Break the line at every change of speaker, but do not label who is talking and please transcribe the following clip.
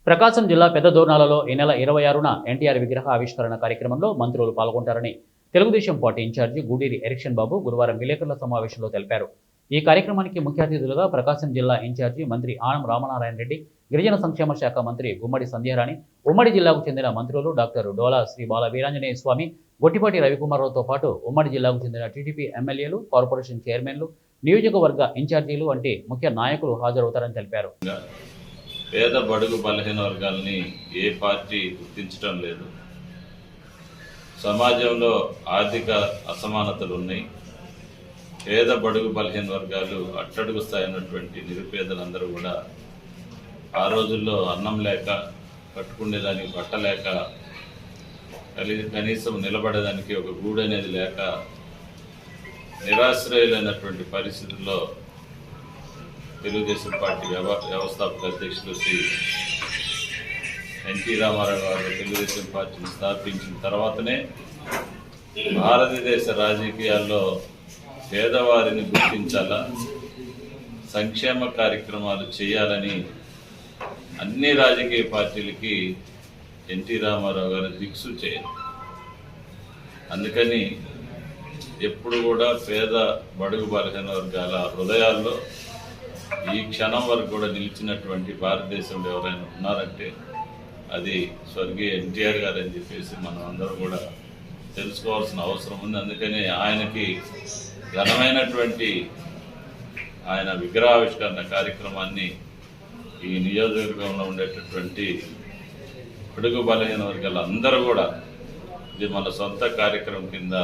ప్రకాశం జిల్లా పెద్దదోర్నాలలో ఈ నెల 26న ఎన్టీఆర్ విగ్రహ ఆవిష్కరణ కార్యక్రమంలో మంత్రులు పాల్గొంటారని తెలుగుదేశం పార్టీ ఇన్ఛార్జి గూడూరి ఎరిక్షన్ బాబు గురువారం విలేకరుల సమావేశంలో తెలిపారు. ఈ కార్యక్రమానికి ముఖ్య అతిథులుగా ప్రకాశం జిల్లా ఇన్ఛార్జి మంత్రి ఆనం రామనారాయణ రెడ్డి, గిరిజన సంక్షేమ శాఖ మంత్రి గుమ్మడి సంధ్యారాణి, ఉమ్మడి జిల్లాకు చెందిన మంత్రులు డాక్టర్ డోలా శ్రీ బాల వీరాంజనేయ స్వామి, గొట్టిపాటి రవికుమార్రావుతో పాటు ఉమ్మడి జిల్లాకు చెందిన టీడీపీ ఎమ్మెల్యేలు, కార్పొరేషన్ చైర్మన్లు, నియోజకవర్గ ఇన్ఛార్జీలు వంటి ముఖ్య నాయకులు హాజరవుతారని తెలిపారు.
పేద బడుగు బలహీన వర్గాలని ఏ పార్టీ గుర్తించడం లేదు. సమాజంలో ఆర్థిక అసమానతలు ఉన్నాయి. పేద బడుగు బలహీన వర్గాలు అట్టడుగు స్థాయి ఉన్నటువంటి నిరుపేదలందరూ కూడా ఆ రోజుల్లో అన్నం లేక, కట్టుకునేదానికి బట్ట లేక, కనీసం నిలబడేదానికి ఒక గూడు అనేది లేక నిరాశ్రయులైనటువంటి పరిస్థితుల్లో తెలుగుదేశం పార్టీ వ్యవస్థాపక అధ్యక్షులు శ్రీ ఎన్టీ రామారావు గారు తెలుగుదేశం పార్టీని స్థాపించిన తర్వాతనే భారతదేశ రాజకీయాల్లో పేదవారిని గుర్తించాలా, సంక్షేమ కార్యక్రమాలు చేయాలని అన్ని రాజకీయ పార్టీలకి ఎన్టీ రామారావు గారు దిక్సూచేయాలి. అందుకని ఎప్పుడు కూడా పేద బడుగు బలహీన వర్గాల హృదయాల్లో ఈ క్షణం వరకు కూడా నిలిచినటువంటి భారతదేశంలో ఎవరైనా ఉన్నారంటే అది స్వర్గీయ ఎన్టీఆర్ గారు అని చెప్పేసి మనం అందరూ కూడా తెలుసుకోవాల్సిన అవసరం ఉంది. అందుకని ఆయనకి ఘనమైనటువంటి ఆయన విగ్రహావిష్కరణ కార్యక్రమాన్ని ఈ నియోజకవర్గంలో ఉండేటటువంటి బడుగు బలహీన వర్గాలు అందరూ కూడా ఇది మన సొంత కార్యక్రమం కింద